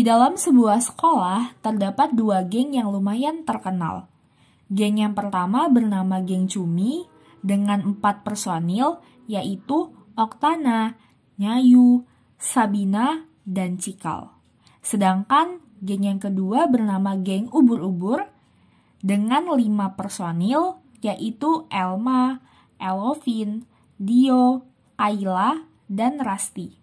dalam sebuah sekolah terdapat dua geng yang lumayan terkenal. Geng yang pertama bernama Geng Cumi dengan 4 personil, yaitu Oktana, Nyayu, Sabina, dan Cikal. Sedangkan geng yang kedua bernama Geng Ubur-Ubur dengan 5 personil, yaitu Elma, Elovin, Dio, Kayla, dan Rasti.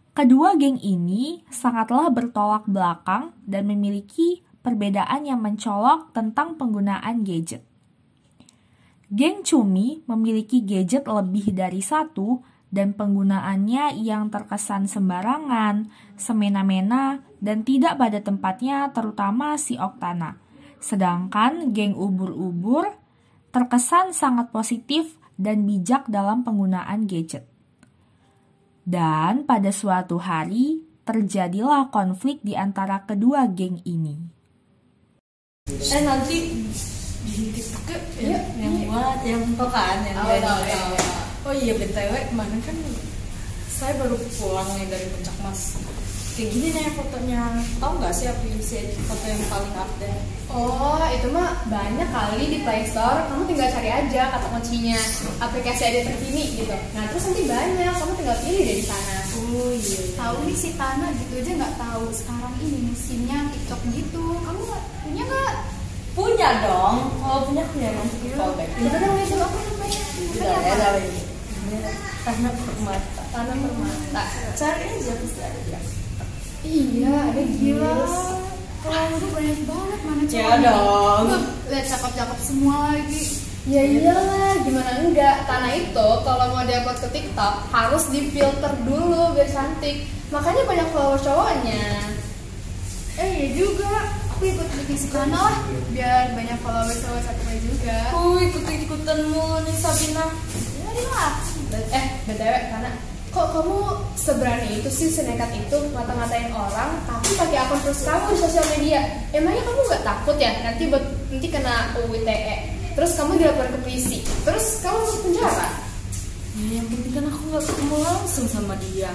Kedua geng ini sangatlah bertolak belakang dan memiliki perbedaan yang mencolok tentang penggunaan gadget. Geng Cumi memiliki gadget lebih dari 1 dan penggunaannya yang terkesan sembarangan, semena-mena, dan tidak pada tempatnya, terutama si Oktana. Sedangkan geng Ubur-Ubur terkesan sangat positif dan bijak dalam penggunaan gadget. Dan pada suatu hari, terjadilah konflik di antara kedua geng ini. Nanti di TikTok yang buat, yang tau kan, yang oh iya BTW, kemarin kan saya baru pulang nih dari Puncak Mas. Kayak gini nih fotonya, tau gak sih aplikasi foto yang paling update? Oh, itu mah banyak kali di Play Store. Kamu tinggal cari aja kata kuncinya aplikasi edit terkini gitu. Nah, terus nanti banyak, kamu tinggal pilih dari sana. Oh iya. Tahu nih si Tana gitu aja nggak tahu sekarang ini musimnya TikTok gitu. Kamu punya nggak? Punya dong. Kalau punya kan. Itu kan itu apa namanya? Tanah Permata. Tanah Permata. Cari aja pasti ada. Iya, ada gila. Kalau udah banyak banget mana Ya cowoknya. dong. Lihat cakep-cakep semua lagi. Ya iyalah, gimana enggak? Tanah itu kalau mau diupload ke TikTok harus difilter dulu biar cantik. Makanya banyak follower cowoknya. Iya juga. Aku ikut bikin si Tana lah biar banyak followers satu juga. Ikut-ikutan mulu nih Sabina. Ya lah. BTW karena kok kamu seberani itu sih, senekat itu ngata-ngatain orang tapi pakai akun terus kamu di sosial media? Emangnya kamu nggak takut ya nanti kena UU ITE, terus kamu dilaporin ke polisi, terus kamu masuk penjara? Ya, yang penting kan aku nggak ketemu langsung sama dia.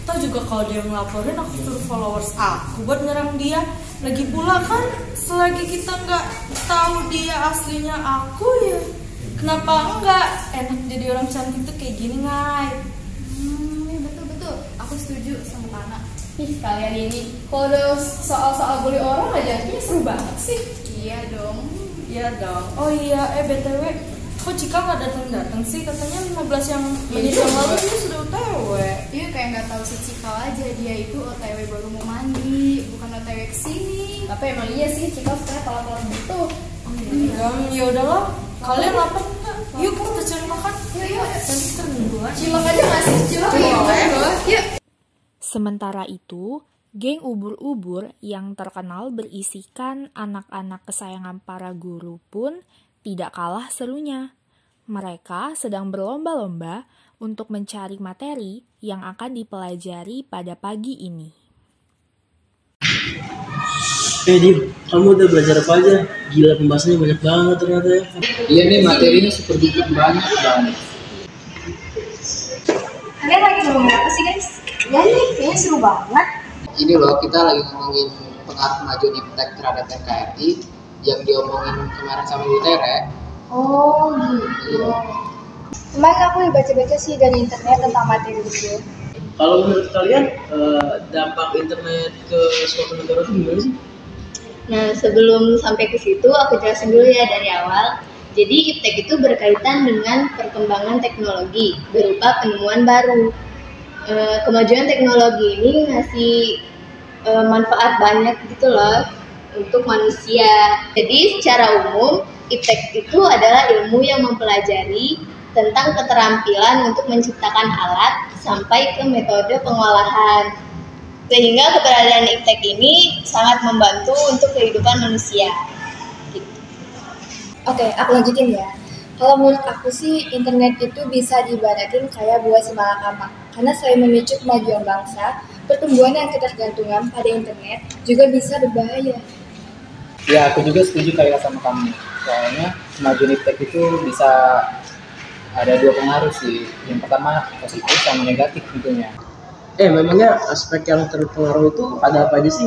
Tahu juga kalau dia ngelaporin aku suruh followers aku buat nyerang dia. Lagi pula kan selagi kita nggak tahu dia aslinya aku ya, kenapa enggak? Enak jadi orang cantik tuh kayak gini, Ngai. Betul. Aku setuju sama Tana. Ih, kalian ini kalau soal-soal bully orang aja ini seru banget sih. Iya dong. Iya dong. Oh iya, BTW, kok Cika nggak datang sih? Katanya 15 yang menit yang lalu dia sudah OTW. Iya kayak nggak tahu si Cikal aja, dia itu OTW baru mau mandi, bukan OTW kesini. Tapi emang iya sih, Cika sekarang telat-telat gitu. Ya udahlah, kalian lapar nggak? Yuk kita cari makan. Yuk. Nanti termingguan. Cilok aja nggak sih? Cilok ya? Yuk. Sementara itu, geng Ubur-Ubur yang terkenal berisikan anak-anak kesayangan para guru pun tidak kalah serunya. Mereka sedang berlomba-lomba untuk mencari materi yang akan dipelajari pada pagi ini. Dim, kamu udah belajar apa aja? Gila, pembahasannya banyak banget ternyata ya. Iya nih, materinya super duper banyak banget. Kalian lagi ngomongin apa sih guys? Ya nih, kayaknya seru banget. Ini loh, kita lagi ngomongin pengaruh kemajuan iptek terhadap NKRI yang diomongin kemarin sama Bu Tere. Oh gitu. Kemarin aku baca-baca sih dari internet tentang materi itu. Kalau menurut kalian, dampak internet ke suatu negara itu gimana sih? Nah, sebelum sampai ke situ, aku jelasin dulu ya dari awal. Jadi, iptek itu berkaitan dengan perkembangan teknologi berupa penemuan baru. Kemajuan teknologi ini ngasih manfaat banyak gitu loh untuk manusia. Jadi, secara umum, iptek itu adalah ilmu yang mempelajari tentang keterampilan untuk menciptakan alat sampai ke metode pengolahan. Sehingga keberadaan iptek ini sangat membantu untuk kehidupan manusia. Gitu. Oke, aku lanjutin ya. Kalau menurut aku sih, internet itu bisa diibaratin kayak buah simalakama. Karena selain memicu kemajuan bangsa, pertumbuhan dan ketergantungan pada internet juga bisa berbahaya. Ya, aku juga setuju kayak sama kamu. Soalnya kemajuan iptek itu bisa ada dua pengaruh sih. Yang pertama positif sama negatif tentunya. Memangnya aspek yang terpengaruh itu ada apa aja sih?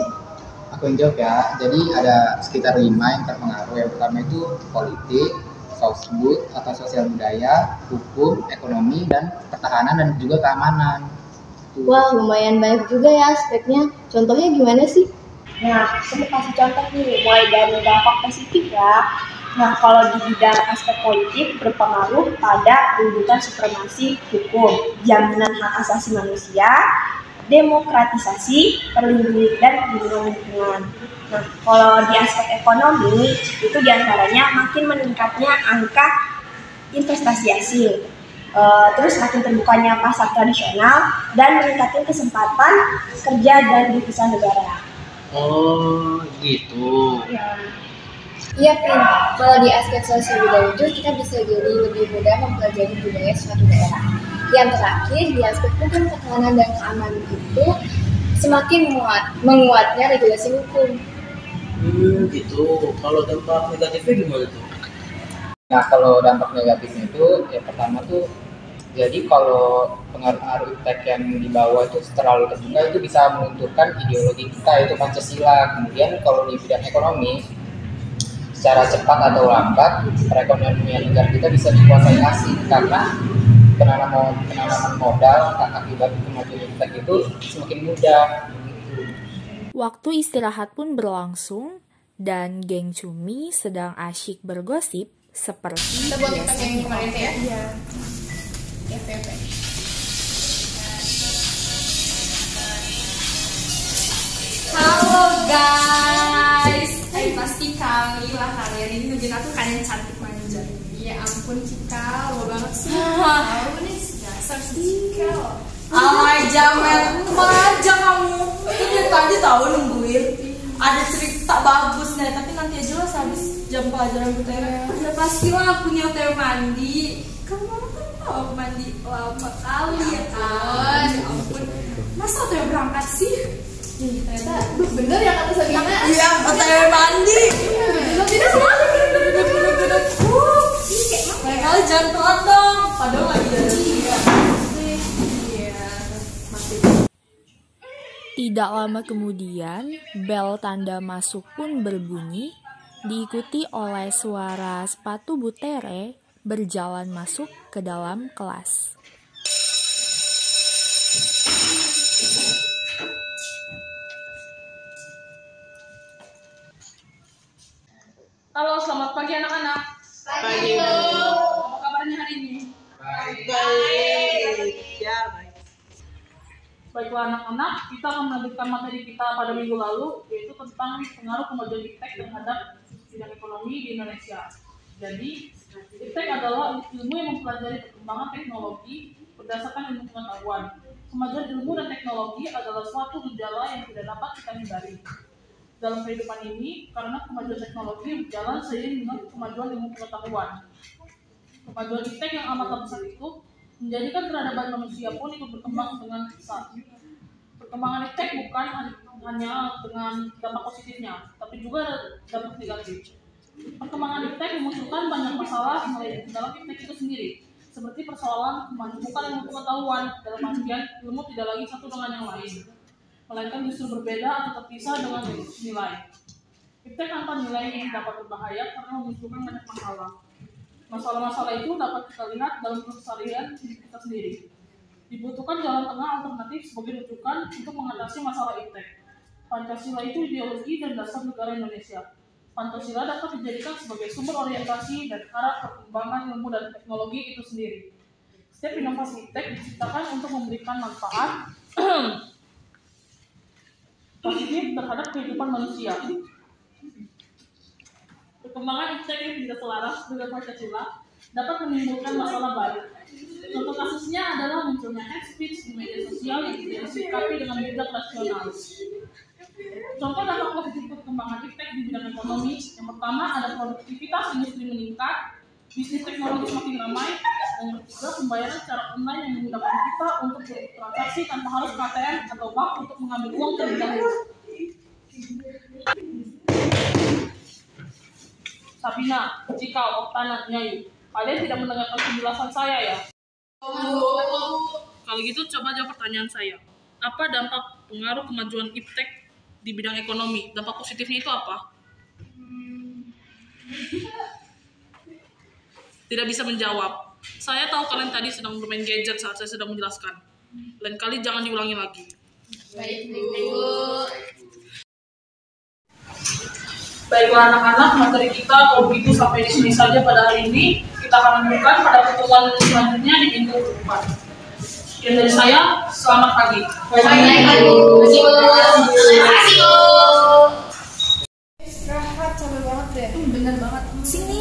Aku yang jawab ya. Jadi ada sekitar 5 yang terpengaruh. Yang pertama itu politik, sosbud atau sosial budaya, hukum, ekonomi, dan pertahanan dan juga keamanan. Wah, lumayan banyak juga ya aspeknya. Contohnya gimana sih? Nah, saya kasih contoh nih, mulai dari dampak positif ya. Nah, kalau di bidang aspek politik berpengaruh pada kedudukan supremasi hukum, jaminan hak asasi manusia, demokratisasi, perlindungan dan perlindungan lingkungan. Nah, kalau di aspek ekonomi, itu diantaranya makin meningkatnya angka investasi asing, terus makin terbukanya pasar tradisional, dan meningkatkan kesempatan kerja dan devisa negara. Oh, gitu. Iya, Pin. Kalau di aspek sosial budaya itu kita bisa jadi lebih mudah mempelajari budaya suatu daerah. Yang terakhir, di aspek hukum, pertahanan dan keamanan itu semakin menguatnya regulasi hukum. Gitu. Kalau dampak negatifnya gimana tuh? Nah, kalau dampak negatifnya itu, ya pertama tuh, jadi kalau pengaruh-pengaruh iptek yang dibawa itu terlalu terbuka, itu bisa melunturkan ideologi kita, itu Pancasila. Kemudian kalau di bidang ekonomi, secara cepat atau lambat, perekonomian negara kita bisa dikuasai asing karena penanaman modal akibat kemajuan iptek itu semakin mudah. Waktu istirahat pun berlangsung dan geng Cumi sedang asyik bergosip seperti Kita buat kita biasanya. yang kemarin itu ya? Iya. Oke. Halo guys, pasti kali lah kalian ini nunjukin aku kalian cantik manja. Ya ampun Cika, lo banget sih. Tahu nih dasar Cika. Alay Jamel, manja kamu. Itu dari tadi tahu nungguin. Ada cerita bagus nih, tapi nanti aja lah habis jam pelajaran UTW. Ya pastilah aku punya UTW mandi. Kamu kan tahu aku mandi lama kali ya kan. Ya ampun, masa UTW berangkat sih? Ternyata bener ya kata Sabina. Iya, OTW mandi. Tidak bener. Kayak kali jangan telat dong. Padahal lagi ada tiga. Tidak lama kemudian, bel tanda masuk pun berbunyi, diikuti oleh suara sepatu Butere berjalan masuk ke dalam kelas. Halo, selamat pagi anak-anak. Pagi. Apa kabarnya hari ini? Baik. Ya, baik. Baiklah anak-anak, kita akan melanjutkan materi kita pada minggu lalu, yaitu tentang pengaruh kemajuan iptek terhadap bidang ekonomi di Indonesia. Jadi, iptek adalah ilmu yang mempelajari perkembangan teknologi berdasarkan ilmu pengetahuan. Kemajuan ilmu dan teknologi adalah suatu gejala yang tidak dapat kita hindari dalam kehidupan ini, karena kemajuan teknologi berjalan seiring dengan kemajuan ilmu pengetahuan. Kemajuan iptek yang amat besar itu menjadikan peradaban manusia pun ikut berkembang dengan pesat. Perkembangan iptek bukan hanya dengan dampak positifnya, tapi juga dampak negatif. Perkembangan iptek memunculkan banyak masalah dalam iptek itu sendiri, seperti persoalan bukan ilmu pengetahuan, dalam artian ilmu tidak lagi satu dengan yang lain, melainkan justru berbeda atau terpisah dengan nilai. Iptek tanpa nilai ini dapat berbahaya karena memunculkan banyak masalah. Masalah-masalah itu dapat kita lihat dalam keseharian hidup kita sendiri. Dibutuhkan jalan tengah alternatif sebagai rujukan untuk mengatasi masalah iptek. Pancasila itu ideologi dan dasar negara Indonesia. Pancasila dapat dijadikan sebagai sumber orientasi dan arah perkembangan ilmu dan teknologi itu sendiri. Setiap inovasi iptek diciptakan untuk memberikan manfaat positif terhadap kehidupan manusia. Perkembangan iptek yang tidak selaras dengan Pancasila dapat menimbulkan masalah baru. Contoh kasusnya adalah munculnya hate speech di media sosial yang tidak disikapi dengan bijak rasional. Contoh dampak positif perkembangan iptek di bidang ekonomi, yang pertama ada produktivitas industri meningkat, bisnis teknologi semakin ramai, dan yang ketiga pembayaran secara online yang memudahkan kita untuk bertransaksi tanpa harus ke ATM atau bank untuk mengambil uang terlebih dahulu. Sabina, Cikal, Oktana, Nyayu, kalian tidak mendengarkan penjelasan saya ya? Kalau gitu coba jawab pertanyaan saya. Apa dampak pengaruh kemajuan iptek di bidang ekonomi? Dampak positifnya itu apa? Tidak bisa menjawab. Saya tahu kalian tadi sedang bermain gadget saat saya sedang menjelaskan. Lain kali jangan diulangi lagi. Baik, Ibu. Baiklah anak-anak, materi kita kalau begitu sampai di sini saja pada hari ini. Kita akan lanjutkan pada pertemuan selanjutnya di minggu depan. Sekian dari saya, selamat pagi. Baik, Bu. Terima kasih, Bu. Istirahat capek banget deh. Bener banget. Sini.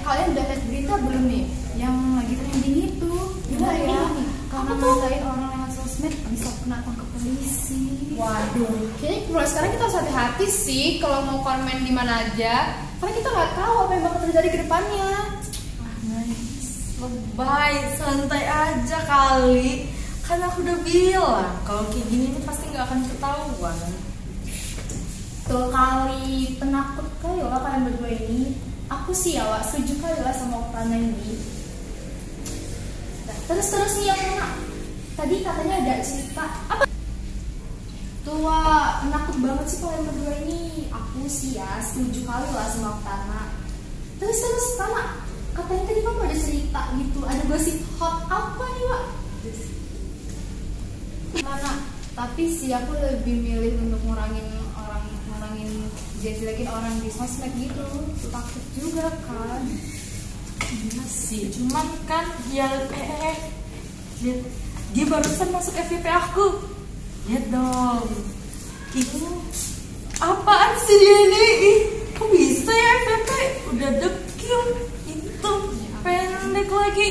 Kalian udah lihat berita belum nih? Yang lagi trending itu. Gimana ya? Karena ngatain orang lewat sosmed bisa kena tangkap polisi. Waduh, kayaknya mulai sekarang kita harus hati-hati sih kalau mau komen di mana aja, karena kita nggak tahu apa yang bakal terjadi ke depannya. Lebay, santai aja kali. Kan aku udah bilang kalau kayak gini ini pasti nggak akan ketahuan. Tuh kali, penakut kali lah kalian berdua ini. Aku sih ya, Wak, setuju kali lah sama Oktana ini. Nah, terus nih yang mana? Tadi katanya ada cerita apa? Tuh, Wak, penakut banget sih kalian berdua ini. Aku sih ya, setuju kali lah sama Oktana. Terus Tana, katanya tadi kamu ada cerita gitu, ada gosip hot apa nih, Wak? Mana? Tapi sih aku lebih milih untuk ngurangin jelek-jelekin orang di sosmed gitu. Takut juga kan. Iya sih, cuman kan ya lihat dia barusan masuk FYP aku. Lihat dong. Ini apaan sih dia ini? Kok bisa ya FYP? Udah dekil itu pendek lagi.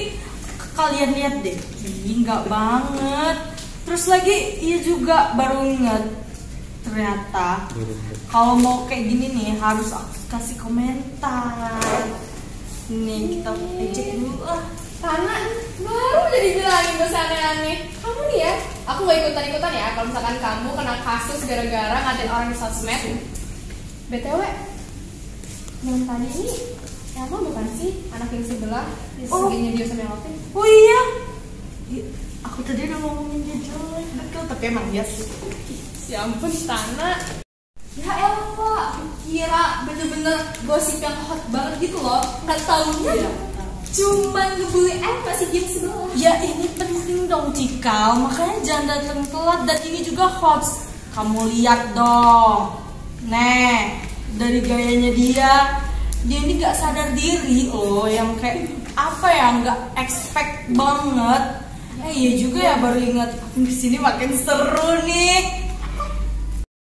Kalian lihat deh, ini nggak banget. Terus lagi ia juga baru ingat ternyata kalau mau kayak gini nih harus kasih komentar. Nih kita ejek dulu ah. Tana baru jadi bilangin dosa aneh-aneh. Kamu nih ya, aku gak ikutan-ikutan ya kalau misalkan kamu kena kasus gara-gara ngatain orang di sosmed. BTW, yang tadi ini Elma bukan sih? Anak yang sebelah, yang segini dia sama Elvin. Oh iya, aku tadi udah ngomongin dia jelek betul, tapi emang dia sih. Ya ampun, Tana. Ya Elva, aku kira bener-bener gosip yang hot banget gitu loh. Nggak taunya cuman ngebully masih game sebelah. Ya ini penting dong Cikal, makanya jangan datang telat. Dan ini juga hoax. Kamu lihat dong, nih dari gayanya dia ini nggak sadar diri loh, yang kayak apa ya, nggak expect banget. Iya juga ya, baru ingat di sini makin seru nih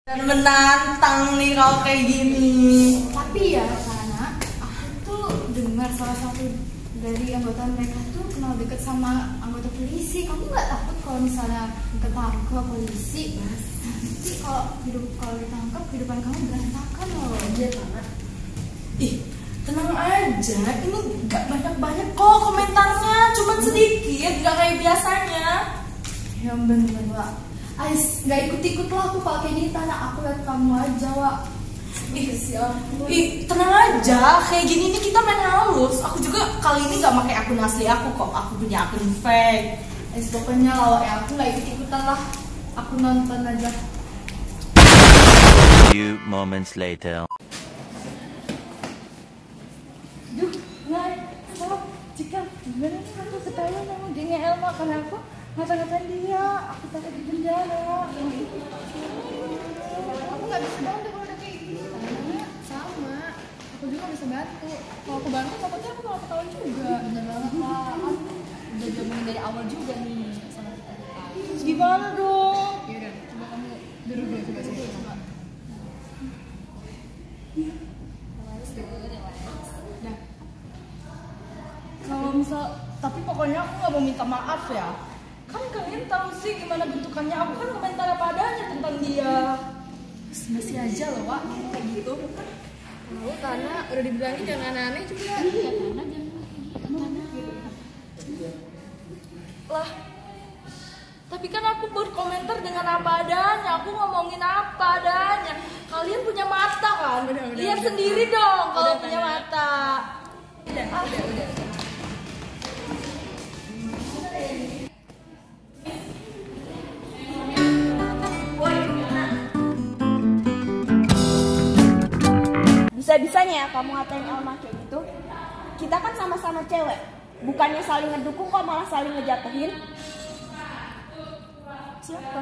dan menantang nih kalau kayak gini. Tapi ya karena aku tuh dengar salah satu dari anggota mereka tuh kenal deket sama anggota polisi. Kamu nggak takut kalau misalnya ketangkep polisi? Nanti kalau ditangkap kehidupan kamu berantakan loh. Iya banget. Ih, tenang aja, ini gak banyak-banyak kok komentarnya, cuman sedikit, gak kayak biasanya. Ya bener Wak. Ais, gak ikut-ikut lah aku kalau kayak gini. Tana, aku lihat kamu aja Wak. Ih, tenang aja, kayak gini nih kita main halus. Aku juga kali ini gak pakai akun asli aku kok, aku punya akun fake. Ais, pokoknya lah Wak, ya aku gak ikut-ikutan lah. Aku nonton aja. Few moments later. Jika gimana nih aku ketahuan sama gengnya Elma karena aku ngata-ngatain dia, aku takut di penjara. Aku nggak bisa bantu kalau udah kayak gini. Karena sama, aku juga bisa bantu. Kalau aku bantu takutnya aku malah ketahuan juga. Bener banget lah, kan udah gabungin dari awal juga nih sama kita. Gimana dong? Yaudah, coba kamu duduk dulu, coba. Kalau misal, tapi pokoknya aku gak mau minta maaf ya. Kan kalian tahu sih gimana bentukannya. Aku kan komentar apa adanya tentang dia. Masih aja loh Wak, kayak gitu. Tahu karena udah dibilangin jangan aneh-aneh juga. Iya, Tana jangan Lah, tapi kan aku berkomentar dengan apa adanya. Aku ngomongin apa adanya. Kalian punya mata kan? Lihat sendiri dong kalau punya mata. Udah. Bisa-bisanya ya kamu ngatain Elma kayak gitu. Kita kan sama-sama cewek. Bukannya saling ngedukung kok malah saling ngejatuhin. Siapa?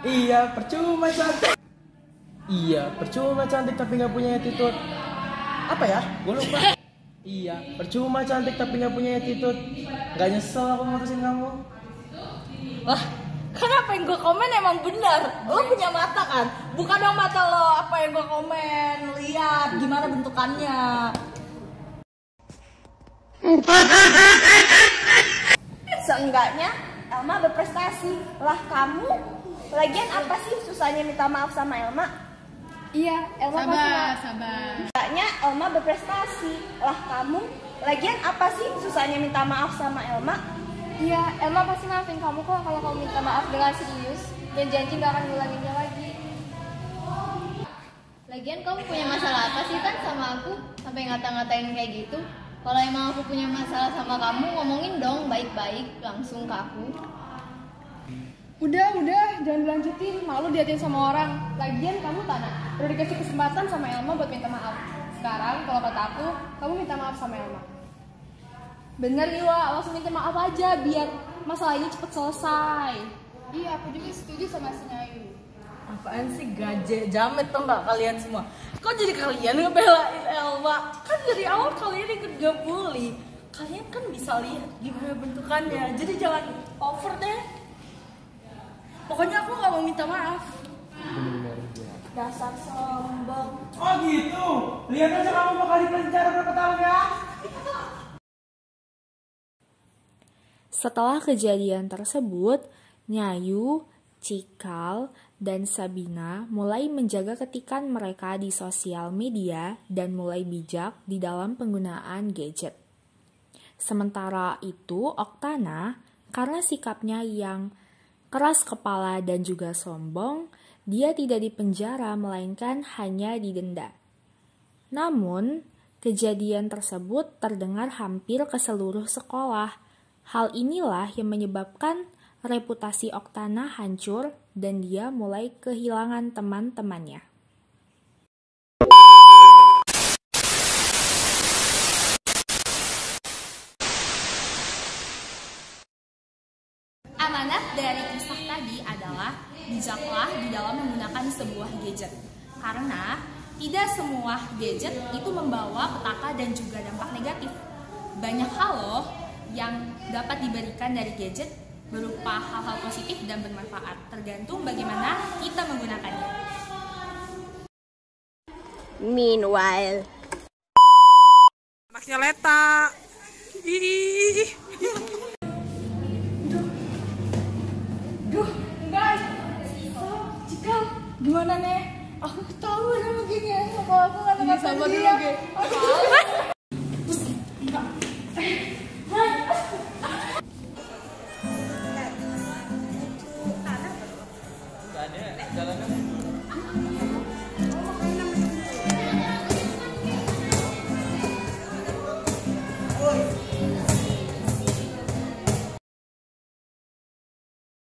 Iya, percuma cantik. Iya, percuma cantik tapi nggak punya attitude. Apa ya? Gue lupa. Iya, percuma cantik tapi nggak punya attitude. Nggak nyesel aku mutusin kamu. Lah, kan apa yang gue komen emang benar. Lo punya mata kan? Bukan dong mata lo apa yang gue komen. Lihat gimana bentukannya. Seenggaknya Elma berprestasi. Lah kamu, lagian apa sih susahnya minta maaf sama Elma? Iya, Elma Sabar. Seenggaknya Elma berprestasi. Lah kamu, lagian apa sih susahnya minta maaf sama Elma? Iya, Elma pasti maafin kamu kok kalau kamu minta maaf dengan serius dan janji gak akan ngulanginnya lagi. Lagian kamu punya masalah apa sih kan sama aku sampai ngata-ngatain kayak gitu? Kalau emang aku punya masalah sama kamu, ngomongin dong baik-baik langsung ke aku. Udah, jangan dilanjutin. Malu diatin sama orang. Lagian kamu tanah, udah dikasih kesempatan sama Elma buat minta maaf. Sekarang kalau kata aku, kamu minta maaf sama Elma. Bener Iwa, langsung minta maaf aja biar masalah ini cepet selesai. Iya, aku juga setuju sama si Nyayu. Apaan sih gaje jamet tuh nggak kalian semua? Kok jadi kalian ngebelain Elma? Kan dari awal kalian ikut ngebully. Kalian kan bisa lihat gimana bentukannya. Jadi jangan over deh. Pokoknya aku nggak mau minta maaf. Dasar sombong. Oh gitu. Lihat aja kamu bakal dipenjara berapa tahun ya? Setelah kejadian tersebut, Nyayu, Cikal, dan Sabina mulai menjaga ketikan mereka di sosial media dan mulai bijak di dalam penggunaan gadget. Sementara itu, Oktana, karena sikapnya yang keras kepala dan juga sombong, dia tidak dipenjara melainkan hanya didenda. Namun, kejadian tersebut terdengar hampir ke seluruh sekolah. Hal inilah yang menyebabkan reputasi Oktana hancur dan dia mulai kehilangan teman-temannya. Amanat dari kisah tadi adalah bijaklah di dalam menggunakan sebuah gadget. Karena tidak semua gadget itu membawa petaka dan juga dampak negatif. Banyak hal loh yang dapat diberikan dari gadget berupa hal-hal positif dan bermanfaat, tergantung bagaimana kita menggunakannya. Meanwhile, Anaknya Leta. Ih. Duh, guys. Cikal, gimana nih? Aku ketahuan sama gengnya. Kalau aku nggak Sabar dulu, Ge. Pusing. Enggak.